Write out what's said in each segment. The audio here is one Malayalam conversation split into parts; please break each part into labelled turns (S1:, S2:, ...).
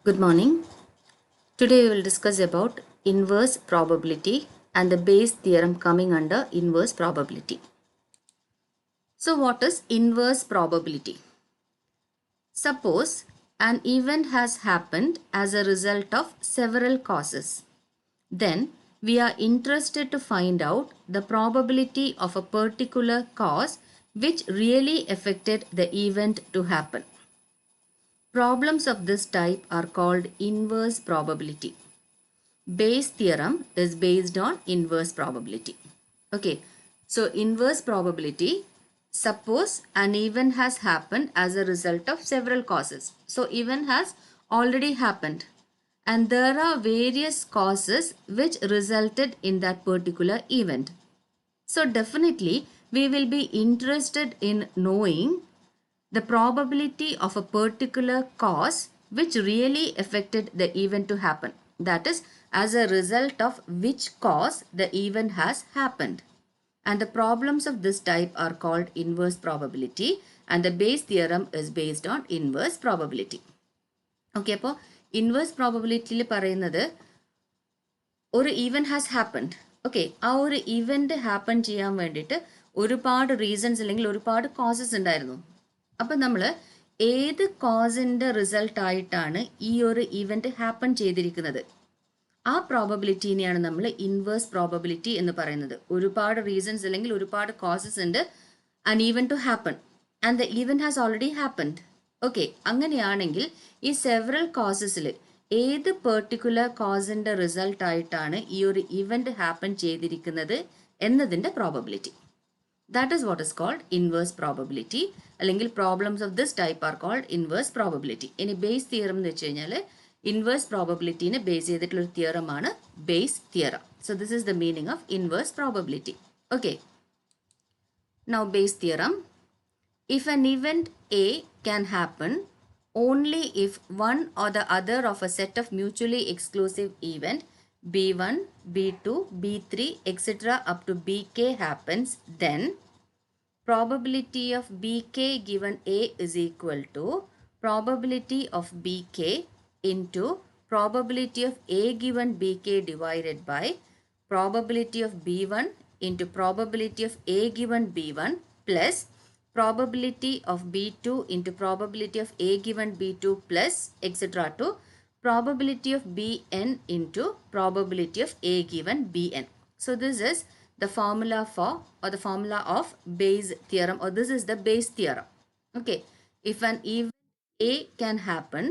S1: Good morning. Today we will discuss about inverse probability and the Bayes theorem coming under inverse probability. So what is inverse probability? Suppose an event has happened as a result of several causes. Then we are interested to find out the probability of a particular cause which really affected the event to happen. Problems of this type are called inverse probability. Bayes theorem is based on inverse probability. Okay, so inverse probability, suppose an event has happened as a result of several causes. So event has already happened and there are various causes which resulted in that particular event. So definitely we will be interested in knowing the probability of a particular cause which really affected the event to happen. That is, as a result of which cause the event has happened. And the problems of this type are called inverse probability, and the Bayes theorem is based on inverse probability. Okay, അപ്പോൾ inverse probability പറയുന്നത് ഒരു ഈവൻറ്റ് ഹാസ് ഹാപ്പൻഡ്. ഓക്കെ, ആ ഒരു ഇവൻറ്റ് ഹാപ്പൻ ചെയ്യാൻ വേണ്ടിയിട്ട് ഒരുപാട് റീസൺസ് അല്ലെങ്കിൽ ഒരുപാട് കോസസ് ഉണ്ടായിരുന്നു. അപ്പം നമ്മൾ ഏത് കോസിൻ്റെ റിസൾട്ടായിട്ടാണ് ഈ ഒരു ഇവൻറ്റ് ഹാപ്പൻ ചെയ്തിരിക്കുന്നത്, ആ പ്രോബബിലിറ്റീനെയാണ് നമ്മൾ ഇൻവേഴ്സ് പ്രോബബിലിറ്റി എന്ന് പറയുന്നത്. ഒരുപാട് റീസൺസ് അല്ലെങ്കിൽ ഒരുപാട് കോസസ് ഉണ്ട് an event to happen and the event has already happened. Okay, അങ്ങനെയാണെങ്കിൽ ഈ സെവറൽ കോസസിൽ ഏത് പെർട്ടിക്കുലർ കോസിൻ്റെ റിസൾട്ടായിട്ടാണ് ഈ ഒരു ഇവൻറ്റ് ഹാപ്പൻ ചെയ്തിരിക്കുന്നത് എന്നതിൻ്റെ probability. That is what is called inverse probability. അല്ലെങ്കിൽ problems of this type are called inverse probability. ഇനി Bayes theorem എന്ന് വെച്ച് കഴിഞ്ഞാൽ inverse probability നെ ബേസ് ചെയ്തിട്ടുള്ള ഒരു തിയറം ആണ് Bayes theorem. So this is the meaning of inverse probability. Okay. Now Bayes theorem. If an event A can happen only if one or the other of a set of mutually exclusive event B1, B2, B3, etc. up to Bk happens, then probability of Bk given A is equal to probability of Bk into probability of A given Bk divided by probability of B1 into probability of A given B1 plus probability of B2 into probability of A given B2 plus etc. to probability of Bn into probability of A given Bn. So this is the formula for or the formula of Bayes theorem, or this is the Bayes theorem. Okay, if an event A can happen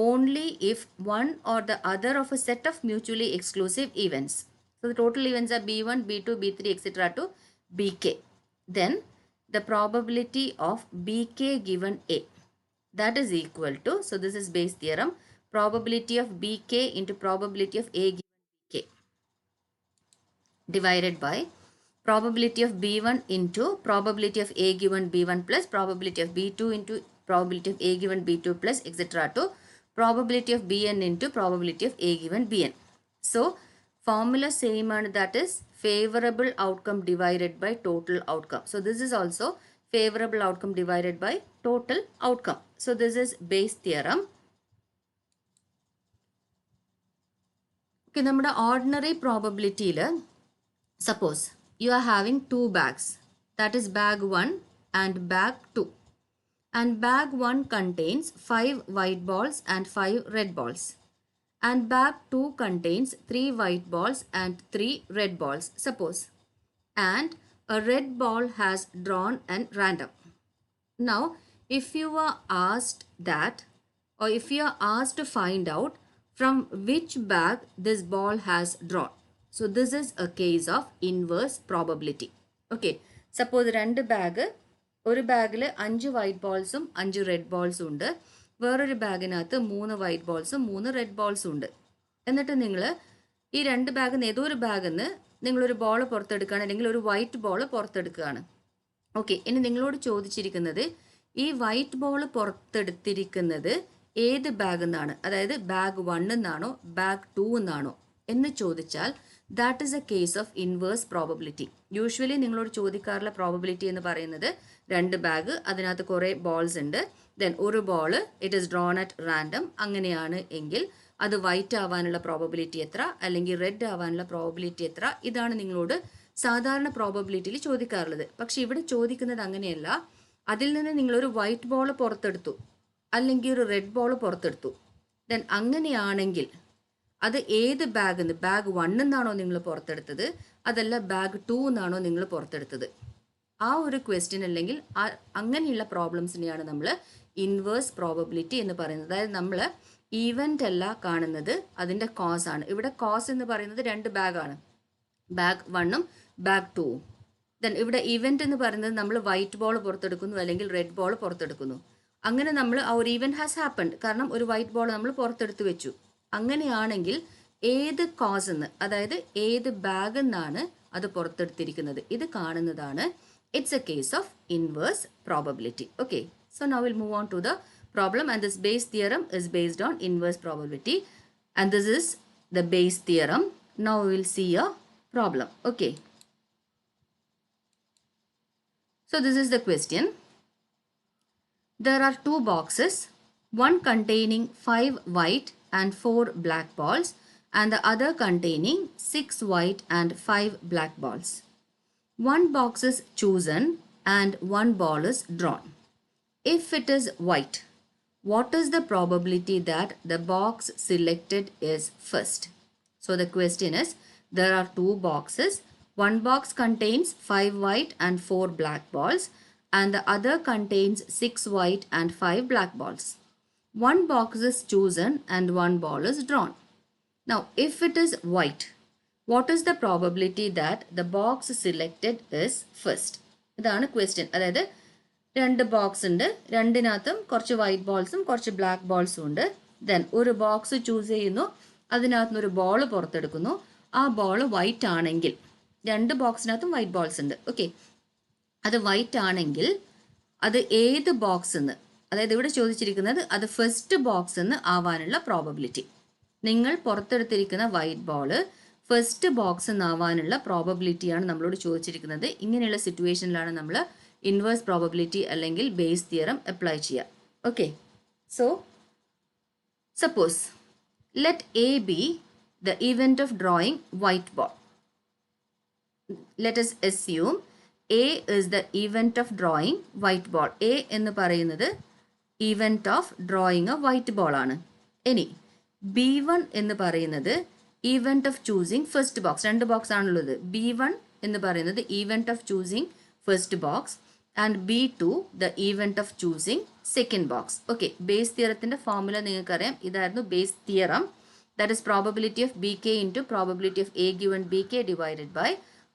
S1: only if one or the other of a set of mutually exclusive events. So the total events are B1, B2, B3, etc. to Bk. Then the probability of Bk given A, that is equal to, so this is Bayes theorem, probability of Bk into probability of A given Bk divided by probability of B1 into probability of A given B1 plus probability of B2 into probability of A given B2 plus etc. to probability of Bn into probability of A given Bn. So formula same, and that is favorable outcome divided by total outcome. So this is also favorable outcome divided by total outcome. So this is Bayes theorem. Okay, നമ്മുടെ ordinary probability യിൽ suppose you are having two bags, that is bag 1 and bag 2, and bag 1 contains 5 white balls and 5 red balls, and bag 2 contains 3 white balls and 3 red balls, suppose, and a red ball has drawn at random. Now if you are asked that, or if you are asked to find out from which bag this ball has drawn, so this is a case of inverse probability. Okay, suppose രണ്ട് ബാഗ്, ഒരു ബാഗിൽ 5 വൈറ്റ് ബോൾസും 5 റെഡ് ബോൾസും ഉണ്ട്, വേറൊരു ബാഗിനകത്ത് 3 വൈറ്റ് ബോൾസും 3 റെഡ് ബോൾസും ഉണ്ട്. എന്നിട്ട് നിങ്ങൾ ഈ രണ്ട് ബാഗിൽ നിന്ന് ഏതോ ഒരു ബാഗിൽ നിന്ന് നിങ്ങളൊരു ബോൾ പുറത്തെടുക്കുകയാണ്, അല്ലെങ്കിൽ ഒരു വൈറ്റ് ബോൾ പുറത്തെടുക്കുകയാണ്. ഓക്കെ, ഇനി നിങ്ങളോട് ചോദിച്ചിരിക്കുന്നത് ഈ വൈറ്റ് ബോൾ പുറത്തെടുത്തിരിക്കുന്നത് ഏത് ബാഗിൽ നിന്നാണ്, അതായത് ബാഗ് 1 നിന്നാണോ ബാഗ് 2 നിന്നാണോ എന്ന് ചോദിച്ചാൽ that is a case of inverse probability. Usually നിങ്ങളോട് ചോദിക്കാറുള്ള പ്രോബബിലിറ്റി എന്ന് പറയുന്നത് രണ്ട് ബാഗ്, അതിനകത്ത് കുറേ ബോൾസ് ഉണ്ട്, ദെൻ ഒരു ball it is drawn at random അങ്ങനെയാണ് എങ്കിൽ അത് വൈറ്റ് ആവാനുള്ള പ്രോബബിലിറ്റി എത്ര അല്ലെങ്കിൽ റെഡ് ആവാനുള്ള പ്രോബബിലിറ്റി എത്ര ഇതാണ് നിങ്ങളോട് സാധാരണ പ്രോബബിലിറ്റിയിൽ ചോദിക്കാറുള്ളത്. പക്ഷെ ഇവിടെ ചോദിക്കുന്നത് അങ്ങനെയല്ല. അതിൽ നിന്ന് നിങ്ങളൊരു വൈറ്റ് ബോൾ പുറത്തെടുത്തു അല്ലെങ്കിൽ ഒരു റെഡ് ബോൾ പുറത്തെടുത്തു. ദെൻ അങ്ങനെയാണെങ്കിൽ അത് ഏത് ബാഗ് നിന്ന്, ബാഗ് 1 എന്നാണോ നിങ്ങൾ പുറത്തെടുത്തത് അതല്ല ബാഗ് 2 എന്നാണോ നിങ്ങൾ പുറത്തെടുത്തത്? ആ ഒരു ക്വസ്റ്റ്യൻ അല്ലെങ്കിൽ അങ്ങനെയുള്ള പ്രോബ്ലംസിനെയാണ് നമ്മൾ ഇൻവേഴ്സ് പ്രോബബിലിറ്റി എന്ന് പറയുന്നത്. അതായത് നമ്മൾ ഈവൻ്റ് അല്ല കാണുന്നത്, അതിൻ്റെ കോസ് ആണ്. ഇവിടെ കോസ് എന്ന് പറയുന്നത് 2 ബാഗാണ്, ബാഗ് 1ഉം ബാഗ് 2ഉം. ദെൻ ഇവിടെ ഇവൻ്റ് എന്ന് പറയുന്നത് നമ്മൾ വൈറ്റ് ബോൾ പുറത്തെടുക്കുന്നു അല്ലെങ്കിൽ റെഡ് ബോൾ പുറത്തെടുക്കുന്നു. അങ്ങനെ നമ്മൾ ആ ഒരു ഇവൻ്റ് ഹാസ് ഹാപ്പൻഡ്, കാരണം ഒരു വൈറ്റ് ബോൾ നമ്മൾ പുറത്തെടുത്ത് വെച്ചു. അങ്ങനെയാണെങ്കിൽ ഏത് കോസ് എന്ന്, അതായത് ഏത് ബാഗ് എന്നാണ് അത് പുറത്തെടുത്തിരിക്കുന്നത്, ഇത് കാണുന്നതാണ് it's a case of inverse probability. Okay, so now will move on to the problem, and this Bayes theorem is based on inverse probability, and this is the Bayes theorem. Now we will see a problem. Okay, so this is the question. There are 2 boxes, one containing 5 white and 4 black balls and the other containing 6 white and 5 black balls. One box is chosen and one ball is drawn. If it is white, what is the probability that the box selected is first? So the question is, there are 2 boxes. One box contains 5 white and 4 black balls and the other contains 6 white and 5 black balls. One box is chosen and one ball is drawn. Now, if it is white, what is the probability that the box selected is first? ഇതാണ് ക്വസ്റ്റ്യൻ. അതായത് 2 ബോക്സ് ഉണ്ട്, രണ്ടിനകത്തും കുറച്ച് വൈറ്റ് ബോൾസും കുറച്ച് ബ്ലാക്ക് ബോൾസും ഉണ്ട്. ദെൻ ഒരു ബോക്സ് ചൂസ് ചെയ്യുന്നു, അതിനകത്തുനിന്ന് ഒരു ബോൾ പുറത്തെടുക്കുന്നു. ആ ബോൾ വൈറ്റ് ആണെങ്കിൽ, 2 ബോക്സിനകത്തും വൈറ്റ് ബോൾസ് ഉണ്ട്. ഓക്കെ, അത് വൈറ്റ് ആണെങ്കിൽ അത് ഏത് ബോക്സ് എന്ന്, അതായത് ഇവിടെ ചോദിച്ചിരിക്കുന്നത് അത് ഫസ്റ്റ് ബോക്സ് എന്ന് ആവാനുള്ള പ്രോബബിലിറ്റി. നിങ്ങൾ പുറത്തെടുത്തിരിക്കുന്ന വൈറ്റ് ബോള് ഫസ്റ്റ് ബോക്സ് എന്നാവാനുള്ള പ്രോബബിലിറ്റിയാണ് നമ്മളോട് ചോദിച്ചിരിക്കുന്നത്. ഇങ്ങനെയുള്ള സിറ്റുവേഷനിലാണ് നമ്മൾ ഇൻവേഴ്സ് പ്രോബബിലിറ്റി അല്ലെങ്കിൽ ബേസ് തിയറം അപ്ലൈ ചെയ്യുക. Okay, so suppose let A be the event of drawing white ball. Let us assume A is the event of drawing white ball. A എന്ന് പറയുന്നത് event of drawing a white ball ആണ്. ഇനി B1 എന്ന് പറയുന്നത് event of choosing first box. 2 box ആണുള്ളത്. B1 എന്ന് പറയുന്നത് event of choosing first box and B2 the event of choosing second box. Okay, Bayes തിയറത്തിന്റെ ഫോർമുല നിങ്ങൾക്കറിയാം. ഇതായിരുന്നു Bayes theorem. That is probability of BK into probability of A given BK divided by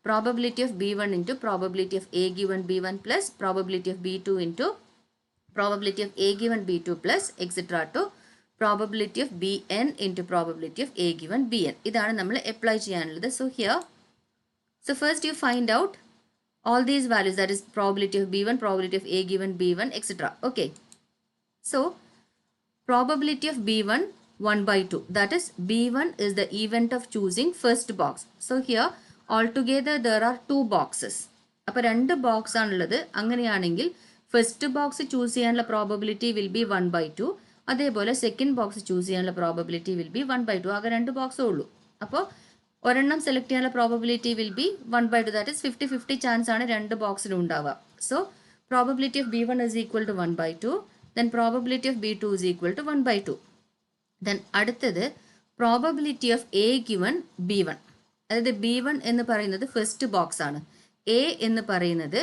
S1: probability of B1 into probability of A given B1 plus probability of B2 into probability of A given B2 plus etc. to probability of Bn into probability of A given Bn. ഇതാണ് നമ്മൾ അപ്ലൈ ചെയ്യാനുള്ളത്. So here, so first you find out all these values, that is probability of B1, probability of A given B1 etc. Okay, so probability of B1 1 by 2, that is B1 is the event of choosing first box. So here altogether there are 2 boxes. അപ്പോൾ 2 ബോക്സ് ആണുള്ളത്. അങ്ങനെയാണെങ്കിൽ ഫസ്റ്റ് ബോക്സ് ചൂസ് ചെയ്യാനുള്ള പ്രോബബിലിറ്റി വിൽ ബി 1 by 2. അതേപോലെ സെക്കൻഡ് ബോക്സ് ചൂസ് ചെയ്യാനുള്ള പ്രോബബിലിറ്റി വിൽ ബി 1 by 2. ആകെ 2 ബോക്സേ ഉള്ളൂ. അപ്പോൾ ഒരെണ്ണം സെലക്ട് ചെയ്യാനുള്ള probability will be 1 by 2. That is 50-50 chance ആണ് 2 ബോക്സിലും ഉണ്ടാവുക. So probability of B1 is equal to 1 by 2. Then probability of B2 is equal to 1 by 2. Then അടുത്തത് probability of A given B1. അതായത് B1 എന്ന് പറയുന്നത് ഫസ്റ്റ് ബോക്സ് ആണ്. A എന്ന് പറയുന്നത്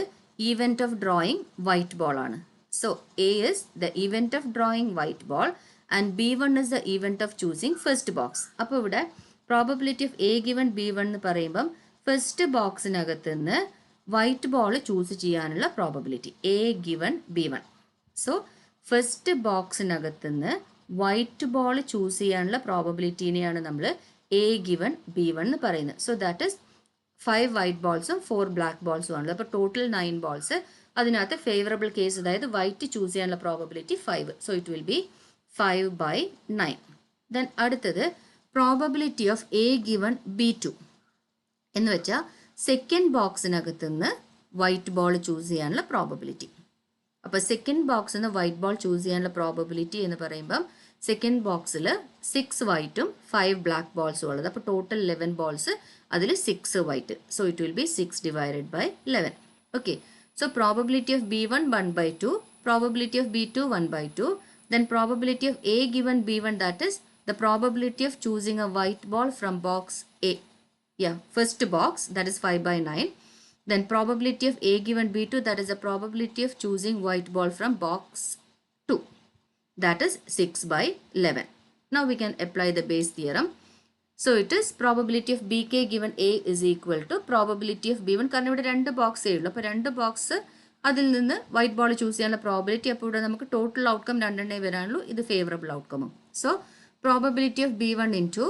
S1: event of drawing white ball ആണ്. So A is the event of drawing white ball and B1 is the event of choosing first box. അപ്പോൾ ഇവിടെ probability of A given B1 എന്ന് പറയുമ്പം ഫസ്റ്റ് ബോക്സിനകത്ത് നിന്ന് വൈറ്റ് ബോൾ ചൂസ് ചെയ്യാനുള്ള probability A given B1. So first ബോക്സിനകത്ത് നിന്ന് വൈറ്റ് ബോൾ ചൂസ് ചെയ്യാനുള്ള പ്രോബബിലിറ്റിനെയാണ് നമ്മൾ A given B1 എന്ന് പറയുന്നത്. സോ ദാറ്റ് ഇസ് 5 വൈറ്റ് ബോൾസും 4 ബ്ലാക്ക് ബോൾസും ആണല്ലോ. അപ്പോൾ ടോട്ടൽ 9 ബോൾസ്. അതിനകത്ത് ഫേവറബിൾ കേസ്, അതായത് വൈറ്റ് ചൂസ് ചെയ്യാനുള്ള probability 5. So it will be 5 by 9. Then അടുത്തത് probability of A given B2 എന്ന് വെച്ചാൽ സെക്കൻഡ് ബോക്സിനകത്ത് നിന്ന് വൈറ്റ് ബോൾ ചൂസ് ചെയ്യാനുള്ള പ്രോബബിലിറ്റി. അപ്പോൾ സെക്കൻഡ് ബോക്സിൽ നിന്ന് വൈറ്റ് ബോൾ ചൂസ് ചെയ്യാനുള്ള പ്രോബബിലിറ്റി എന്ന് പറയുമ്പം സെക്കൻഡ് ബോക്സിൽ 6 വൈറ്റും 5 ബ്ലാക്ക് ബോൾസും ഉള്ളത്. അപ്പോൾ ടോട്ടൽ 11 ബോൾസ്, അതിൽ 6 white. So it will be 6 divided by 11. Okay, so probability of B1 1/2, probability of B2 1/2, then probability of A given B1, that is the probability of choosing a white ball from box A. Yeah, first box, that is 5/9. Then probability of A given B2, that is the probability of choosing white ball from box 2, that is 6/11. Now we can apply the Bayes theorem. So it is probability of BK given A is equal to probability of B1. കാരണം ഇവിടെ 2 ബോക്സേ ഉള്ളൂ. അപ്പോൾ 2 ബോക്സ്, അതിൽ നിന്ന് വൈറ്റ് ബോൾ ചൂസ് ചെയ്യാനുള്ള പ്രോബിലിറ്റി. അപ്പോൾ ഇവിടെ നമുക്ക് ടോട്ടൽ ഔട്ട്കം 2 വരാനുള്ളൂ. ഇത് ഫേവറബിൾ ഔട്ട്കമും. So probability of B1 into,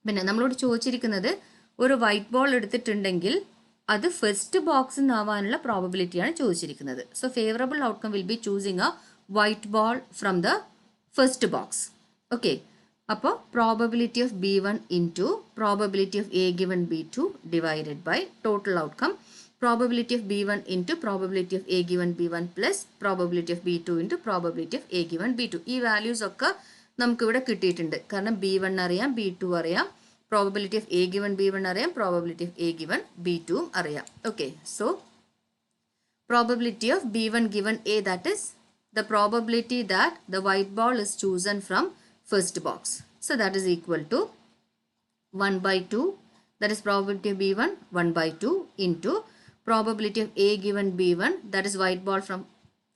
S1: പിന്നെ നമ്മളോട് ചോദിച്ചിരിക്കുന്നത് ഒരു വൈറ്റ് ബോൾ എടുത്തിട്ടുണ്ടെങ്കിൽ അത് ഫസ്റ്റ് ബോക്സിൽ നിന്നാവാനുള്ള പ്രോബബിലിറ്റിയാണ് ചോദിച്ചിരിക്കുന്നത്. So favourable outcome will be choosing a white ball from the first box. Okay, അപ്പോൾ probability of B1 into probability of A given B2 divided by total outcome probability of B1 into probability of A given B1 plus probability of B2 into probability of A given B2. ഈ വാല്യൂസ് ഒക്കെ നമുക്ക് ഇവിടെ കിട്ടിയിട്ടുണ്ട്. കാരണം B1 അറിയാം, B2 അറിയാം, probability of A given B1 അറിയാം, probability of A given B2 അറിയാം. Okay, so probability of B1 given A, that is the probability that the white ball is chosen from first box. So that is equal to 1/2, that is probability of B1 1/2 into probability of A given B1, that is white ball from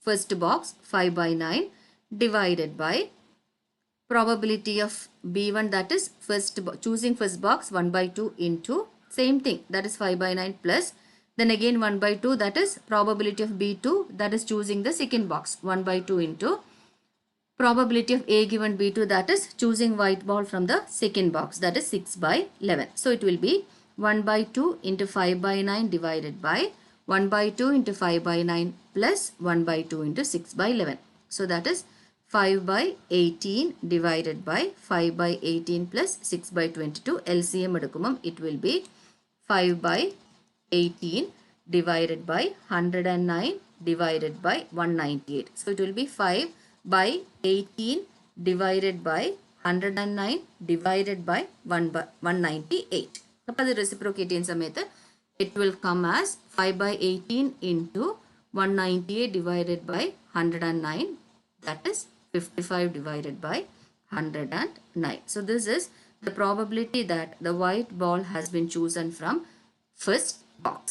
S1: first box 5/9 divided by probability of B1, that is choosing first box 1/2 into same thing, that is 5/9 plus then again 1/2, that is probability of B2, that is choosing the second box 1/2 into probability of A given B2, that is choosing white ball from the second box, that is 6/11. So it will be 1/2 into 5/9 divided by 1/2 into 5/9 plus 1/2 into 6/11. So that is 5/18 divided by 5/18 plus 6/22. LCM എടുക്കുമ്പം it will be 5/18 divided by 109 divided by 198. So it will be 5/18 divided by 109 divided by 198. അപ്പോൾ അത് റെസിപ്രോക്കേറ്റ് ചെയ്യുന്ന സമയത്ത് it will come as 5/18 into 198 divided by 109, that is 55 divided by 109. So this is the probability that the white ball has been chosen from first box.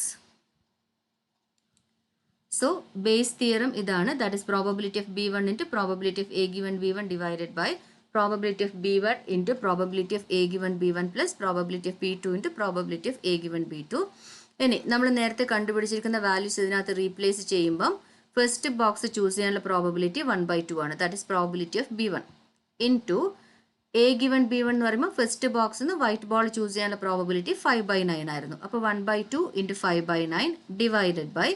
S1: So Bayes theorem idana, that is probability of B1 into probability of A given B1 divided by probability of B1 into probability of A given B1 plus probability of B2 into probability of A given B2. ഇനി നമ്മൾ നേരത്തെ കണ്ടുപിടിച്ചിരിക്കുന്ന വാല്യൂസ് ഇതിനകത്ത് റീപ്ലേസ് ചെയ്യുമ്പം ഫസ്റ്റ് ബോക്സ് ചൂസ് ചെയ്യാനുള്ള പ്രോബബിലിറ്റി 1/2 ആണ്. That is probability of B1 into A given B1 എന്ന് പറയുമ്പോൾ ഫസ്റ്റ് ബോക്സിൽ നിന്ന് വൈറ്റ് ബോൾ ചൂസ് ചെയ്യാനുള്ള പ്രോബബിലിറ്റി 5/9 ആയിരുന്നു. അപ്പോൾ 1/2 ഇൻറ്റു 5/9 ഡിവൈഡഡ് ബൈ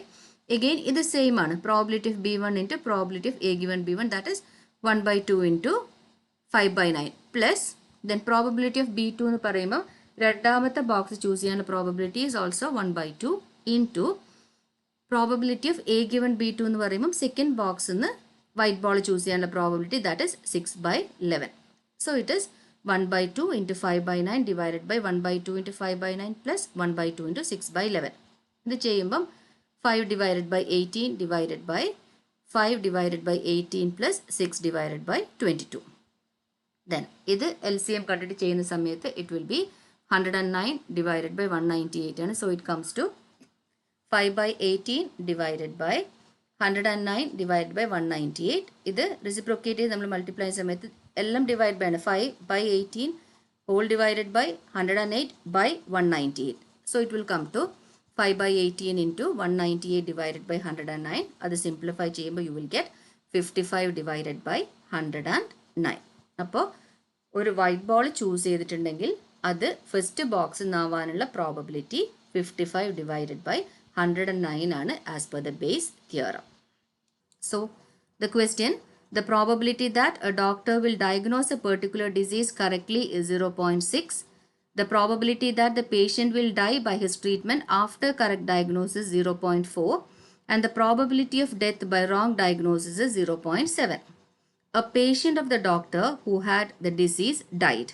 S1: again ഇത് സെയിം ആണ്, probability of B1 into probability of A given B1, that is 1/2 into 5/9 plus then probability of B2 എന്ന് പറയുമ്പോൾ രണ്ടാമത്തെ ബോക്സ് ചൂസ് ചെയ്യാനുള്ള probability is also 1/2 into probability of A given B2 എന്ന് പറയുമ്പോൾ സെക്കൻഡ് ബോക്സിൽ നിന്ന് വൈറ്റ് ബോൾ ചൂസ് ചെയ്യാനുള്ള probability that is 6/11. So it is 1/2 into 5/9 divided by 1/2 into 5/9 plus 1/2 into 6/11. ഇത് ചെയ്യുമ്പം 5 divided by 18 divided by 5 divided by 18 plus 6 divided by 22. Then ഇത് LCM കണ്ടിട്ട് ചെയ്യുന്ന സമയത്ത് it will be 109 divided by 198 ആണ്. So it comes to 5/18 divided by 109 divided by 198. ഇത് റെസിപ്രോക്കേറ്റ് ചെയ്ത് നമ്മൾ മൾട്ടിപ്ലൈ ചെയ്യുന്ന സമയത്ത് എല്ലാം ഡിവൈഡ് ബൈ ആണ്. 5/18 whole divided by 108 by 198. So it will come to 5/18 into 198 divided by 109. അത് സിംപ്ലിഫൈ ചെയ്യുമ്പോൾ you will get 55 divided by 109. അപ്പോൾ ഒരു വൈറ്റ് ബോൾ ചൂസ് ചെയ്തിട്ടുണ്ടെങ്കിൽ അത് ഫസ്റ്റ് ബോക്സിൽ നിന്നാവാനുള്ള പ്രോബബിലിറ്റി 55 divided by 109 ആണ് as per the Bayes theorem. So the question, the probability that a doctor will diagnose a particular disease correctly is 0.6. The probability that the patient will die by his treatment after correct diagnosis 0.4, and the probability of death by wrong diagnosis is 0.7. A patient of the doctor who had the disease died.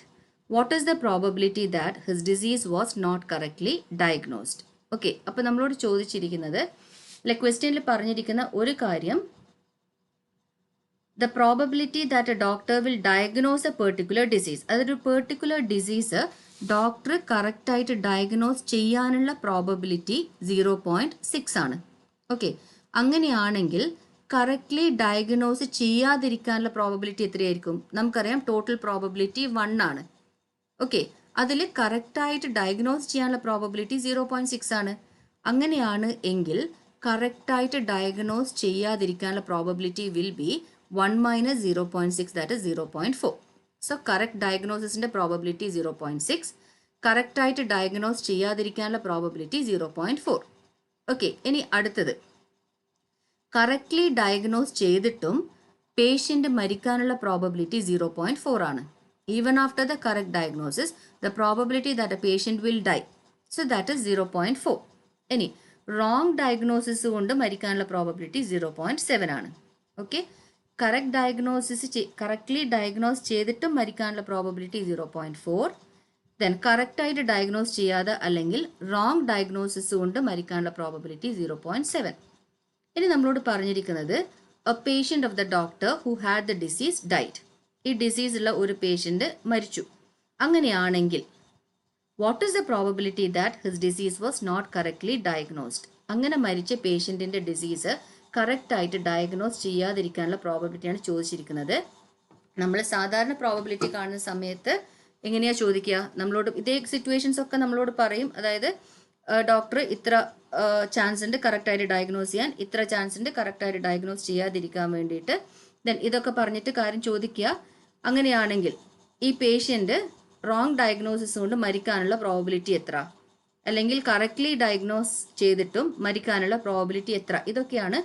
S1: What is the probability that his disease was not correctly diagnosed? Okay, അപ്പോൾ നമ്മളോട് ചോദിച്ചിരിക്കുന്നത് ക്വസ്റ്റ്യനിൽ പറഞ്ഞിരിക്കുന്ന ഒരു കാര്യം, the probability that a doctor will diagnose a particular disease, അതൊരു പെർട്ടിക്കുലർ ഡിസീസ് ഡോക്ടർ കറക്റ്റായിട്ട് ഡയഗ്നോസ് ചെയ്യാനുള്ള പ്രോബബിലിറ്റി 0.6 ആണ്. ഓക്കെ, അങ്ങനെയാണെങ്കിൽ കറക്റ്റ്ലി ഡയഗ്നോസ് ചെയ്യാതിരിക്കാനുള്ള പ്രോബബിലിറ്റി എത്രയായിരിക്കും? നമുക്കറിയാം ടോട്ടൽ പ്രോബബിലിറ്റി 1 ആണ്. ഓക്കെ, അതിൽ കറക്റ്റായിട്ട് ഡയഗ്നോസ് ചെയ്യാനുള്ള പ്രോബബിലിറ്റി 0.6 ആണ്. അങ്ങനെയാണ് എങ്കിൽ കറക്റ്റായിട്ട് ഡയഗ്നോസ് ചെയ്യാതിരിക്കാനുള്ള probability will be 1 minus 0.6, that is 0.4. So correct ഡയഗ്നോസിസിൻ്റെ പ്രോബബിലിറ്റി 0.6, കറക്റ്റായിട്ട് ഡയഗ്നോസ് ചെയ്യാതിരിക്കാനുള്ള പ്രോബബിലിറ്റി 0.4. ഓക്കെ, ഇനി അടുത്തത്, കറക്റ്റ്ലി ഡയഗ്നോസ് ചെയ്തിട്ടും പേഷ്യൻ്റ് മരിക്കാനുള്ള പ്രോബബിലിറ്റി 0.4 ആണ്. Even after the correct diagnosis the probability that a patient will die, so that is 0.4. ഇനി റോങ് ഡയഗ്നോസിസ് കൊണ്ട് മരിക്കാനുള്ള പ്രോബബിലിറ്റി 0.7 ആണ്. ഓക്കെ, കറക്റ്റ്ലി ഡയഗ്നോസ് ചെയ്തിട്ടും മരിക്കാനുള്ള പ്രോബബിലിറ്റി 0.4. ദെൻ കറക്റ്റായിട്ട് ഡയഗ്നോസ് ചെയ്യാതെ അല്ലെങ്കിൽ റോങ് ഡയഗ്നോസിസ് കൊണ്ട് മരിക്കാനുള്ള പ്രോബബിലിറ്റി 0.7. ഇനി നമ്മളോട് പറഞ്ഞിരിക്കുന്നത് a patient of the doctor who had the disease died. ഈ ഡിസീസുള്ള ഒരു പേഷ്യൻ്റ് മരിച്ചു. അങ്ങനെയാണെങ്കിൽ what is the probability that his disease was not correctly diagnosed? അങ്ങനെ മരിച്ച പേഷ്യൻറ്റിൻ്റെ ഡിസീസ് കറക്റ്റായിട്ട് ഡയഗ്നോസ് ചെയ്യാതിരിക്കാനുള്ള പ്രോബബിലിറ്റിയാണ് ചോദിച്ചിരിക്കുന്നത്. നമ്മൾ സാധാരണ പ്രോബബിലിറ്റി കാണുന്ന സമയത്ത് എങ്ങനെയാണ് ചോദിക്കുക? നമ്മളോട് ഇതേ സിറ്റുവേഷൻസ് ഒക്കെ നമ്മളോട് പറയും. അതായത് ഡോക്ടർ ഇത്ര ചാൻസ് ഉണ്ട് കറക്റ്റായിട്ട് ഡയഗ്നോസ് ചെയ്യാൻ, ഇത്ര ചാൻസ് ഉണ്ട് കറക്റ്റായിട്ട് ഡയഗ്നോസ് ചെയ്യാതിരിക്കാൻ വേണ്ടിയിട്ട്. ദെൻ ഇതൊക്കെ പറഞ്ഞിട്ട് കാര്യം ചോദിക്കുക. അങ്ങനെയാണെങ്കിൽ ഈ പേഷ്യൻ്റ് റോങ് ഡയഗ്നോസിസ് കൊണ്ട് മരിക്കാനുള്ള പ്രോബബിലിറ്റി എത്ര, അല്ലെങ്കിൽ കറക്റ്റ്ലി ഡയഗ്നോസ് ചെയ്തിട്ടും മരിക്കാനുള്ള പ്രോബബിലിറ്റി എത്ര? ഇതൊക്കെയാണ്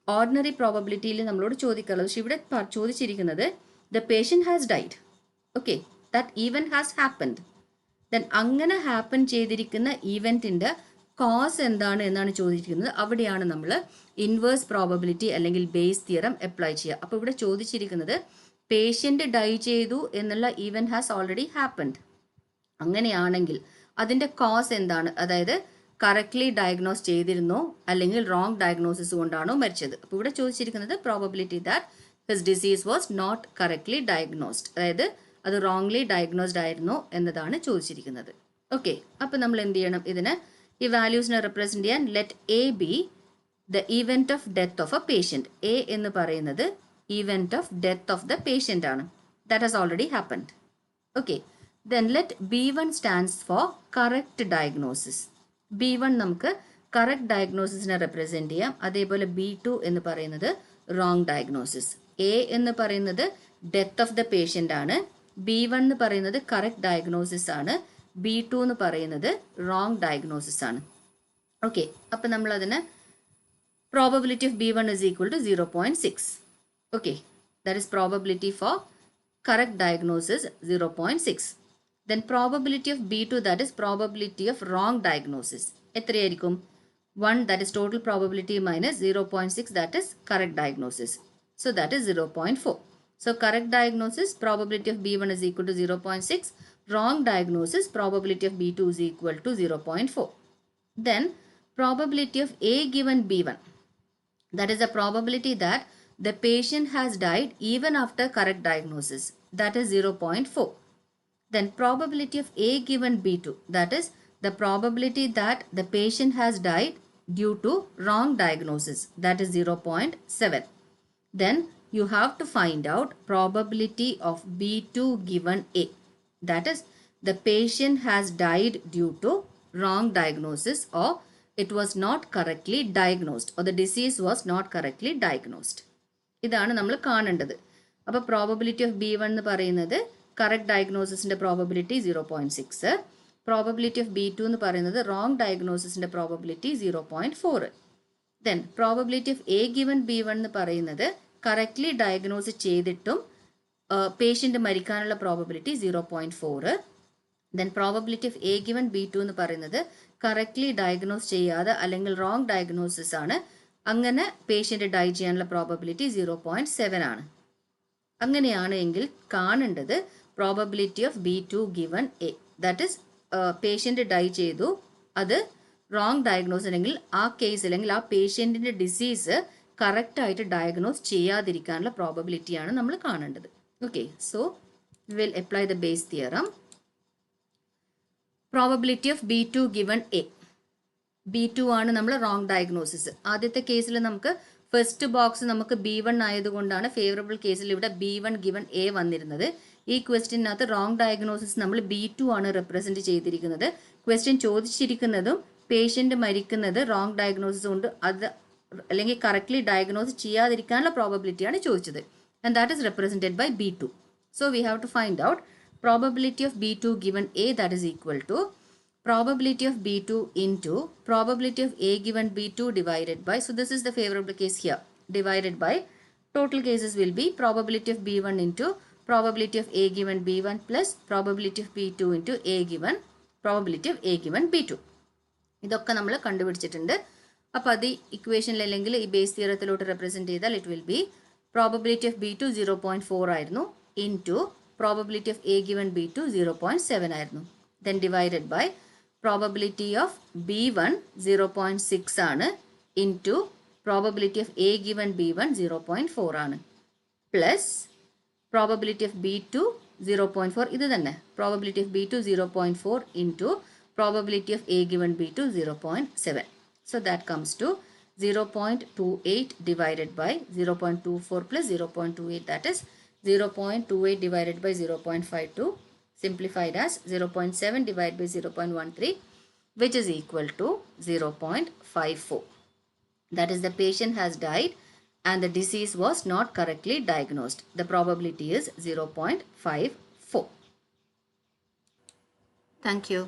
S1: ഓർഡിനറി പ്രോബബിലിറ്റിയിൽ നമ്മളോട് ചോദിക്കാറുള്ളത്. പക്ഷെ ഇവിടെ ചോദിച്ചിരിക്കുന്നത് the patient has died. Okay, that event has happened. Then അങ്ങനെ ഹാപ്പൻ ചെയ്തിരിക്കുന്ന ഈവൻറ്റിൻ്റെ കോസ് എന്താണ് എന്നാണ് ചോദിച്ചിരിക്കുന്നത്. അവിടെയാണ് നമ്മൾ ഇൻവേഴ്സ് പ്രോബബിലിറ്റി അല്ലെങ്കിൽ ബേസ് തിയറം അപ്ലൈ ചെയ്യുക. അപ്പോൾ ഇവിടെ ചോദിച്ചിരിക്കുന്നത് പേഷ്യൻ്റ് ഡൈ ചെയ്തു എന്നുള്ള ഈവൻറ്റ് ഹാസ് ഓൾറെഡി ഹാപ്പൻഡ്. അങ്ങനെയാണെങ്കിൽ അതിൻ്റെ കോസ് എന്താണ്? അതായത് കറക്റ്റ്ലി ഡയഗ്നോസ് ചെയ്തിരുന്നോ അല്ലെങ്കിൽ റോങ് ഡയഗ്നോസിസ് കൊണ്ടാണോ മരിച്ചത്? അപ്പോൾ ഇവിടെ ചോദിച്ചിരിക്കുന്നത് probability that his disease was not correctly diagnosed, അതായത് അത് റോങ്ലി ഡയഗ്നോസ്ഡ് ആയിരുന്നോ എന്നതാണ് ചോദിച്ചിരിക്കുന്നത്. ഓക്കെ, അപ്പോൾ നമ്മൾ എന്ത് ചെയ്യണം? ഇതിന് ഈ വാല്യൂസിനെ റെപ്രസെൻറ്റ് ചെയ്യാൻ let A be the event of death of a patient. A എന്ന് പറയുന്നത് event of death of the patient ആണ്. That has already happened. Okay, then let B1 stands for correct diagnosis. B1 നമുക്ക് കറക്റ്റ് ഡയഗ്നോസിസിനെ റെപ്രസെൻറ്റ് ചെയ്യാം. അതേപോലെ B2 എന്ന് പറയുന്നത് റോങ് ഡയഗ്നോസിസ്. എ എന്ന് പറയുന്നത് ഡെത്ത് ഓഫ് ദ പേഷ്യൻ്റ് ആണ്. B1 എന്ന് പറയുന്നത് കറക്റ്റ് ഡയഗ്നോസിസ് ആണ്. B2 എന്ന് പറയുന്നത് റോങ് ഡയഗ്നോസിസ് ആണ്. ഓക്കെ, അപ്പം നമ്മളതിന് probability of B1 is equal to 0.6. Okay, that is probability four correct diagnosis 0.6. Then probability of B2, that is probability of wrong diagnosis. എത്രയായിരിക്കും? 1, that is total probability, minus 0.6, that is correct diagnosis. So that is 0.4. So correct diagnosis probability of B1 is equal to 0.6. Wrong diagnosis probability of B2 is equal to 0.4. Then probability of A given B1, that is the probability that the patient has died even after correct diagnosis, that is 0.4. Then probability of A given B2, that is the probability that the patient has died due to wrong diagnosis, that is 0.7. Then you have to find out probability of B2 given A, that is the patient has died due to wrong diagnosis or it was not correctly diagnosed or the disease was not correctly diagnosed. ഇതാണ് നമ്മൾ കാണേണ്ടത്. അപ്പോൾ പ്രോബബിലിറ്റി ഓഫ് B1 എന്ന് പറയുന്നത് കറക്റ്റ് ഡയഗ്നോസിസിൻ്റെ പ്രോബബിലിറ്റി 0.6. പ്രോബബിലിറ്റി ഓഫ് B2 എന്ന് പറയുന്നത് റോങ് ഡയഗ്നോസിസിൻ്റെ probability 0.4. Then probability of A given B1 എന്ന് പറയുന്നത് കറക്റ്റ്ലി ഡയഗ്നോസ് ചെയ്തിട്ടും പേഷ്യൻ്റ് മരിക്കാനുള്ള probability 0.4. Then probability of A given B2 എന്ന് പറയുന്നത് കറക്റ്റ്ലി ഡയഗ്നോസ് ചെയ്യാതെ അല്ലെങ്കിൽ റോങ് ഡയഗ്നോസിസ് ആണ്, അങ്ങനെ പേഷ്യൻ്റ് ഡൈ ചെയ്യാനുള്ള പ്രോബബിലിറ്റി 0.7 ആണ്. അങ്ങനെയാണ് എങ്കിൽ കാണേണ്ടത് probability of B2 given A. That is patient die ചെയ്തു, അത് റോങ് ഡയഗ്നോസ് അല്ലെങ്കിൽ ആ കേസ് അല്ലെങ്കിൽ ആ പേഷ്യൻറ്റിൻ്റെ ഡിസീസ് കറക്റ്റായിട്ട് ഡയഗ്നോസ് ചെയ്യാതിരിക്കാനുള്ള പ്രോബബിലിറ്റിയാണ് നമ്മൾ കാണേണ്ടത്. Okay, so will apply the base theorem. Probability of B2 given A. B2 ആണ് നമ്മൾ റോങ് ഡയഗ്നോസിസ്. ആദ്യത്തെ കേസിൽ നമുക്ക് ഫസ്റ്റ് ബോക്സ് നമുക്ക് B1 ആയതുകൊണ്ടാണ് ഫേവറബിൾ കേസിൽ ഇവിടെ B1 ഗിവൺ എ വന്നിരുന്നത്. ഈ ക്വസ്റ്റ്യനകത്ത് റോങ് ഡയഗ്നോസിസ് നമ്മൾ B2 ആണ് റെപ്രസെൻറ്റ് ചെയ്തിരിക്കുന്നത്. ക്വസ്റ്റ്യൻ ചോദിച്ചിരിക്കുന്നതും പേഷ്യൻ്റ് മരിക്കുന്നത് റോങ് ഡയഗ്നോസിസ് കൊണ്ട് അത് അല്ലെങ്കിൽ കറക്റ്റ്ലി ഡയഗ്നോസ് ചെയ്യാതിരിക്കാനുള്ള പ്രോബബിലിറ്റിയാണ് ചോദിച്ചത്. And that is represented by B2. So we have to find out probability of B2 given A, that is equal to probability of B2 into probability of A given B2 divided by, so this is the favorable case here, divided by total cases will be probability of B1 into probability of A given B1 plus probability of B2 into A given probability of A given B2. ഇതൊക്കെ നമ്മൾ കണ്ടുപിടിച്ചിട്ടുണ്ട്. അപ്പോൾ അത് ഇക്വേഷനിൽ അല്ലെങ്കിൽ ഈ ബേസ് തിയറത്തിലോട്ട് റെപ്രസെൻറ്റ് ചെയ്താൽ it will be probability of B2 0.4 ആയിരുന്നു into probability of A given B2 0.7 ആയിരുന്നു. Then divided by probability of B1 0.6 ആണ് into probability of A given B1 0.4 ആണ് plus probability of B2 0.4 ഇത് തന്നെ probability of B2 0.4 into probability of A given B2 0.7. So that comes to 0.28 divided by 0.24 plus 0.28, that is 0.28 divided by 0.52, simplified as 0.7 divided by 0.13, which is equal to 0.54. That is, the patient has died and the disease was not correctly diagnosed. The probability is 0.54. Thank you.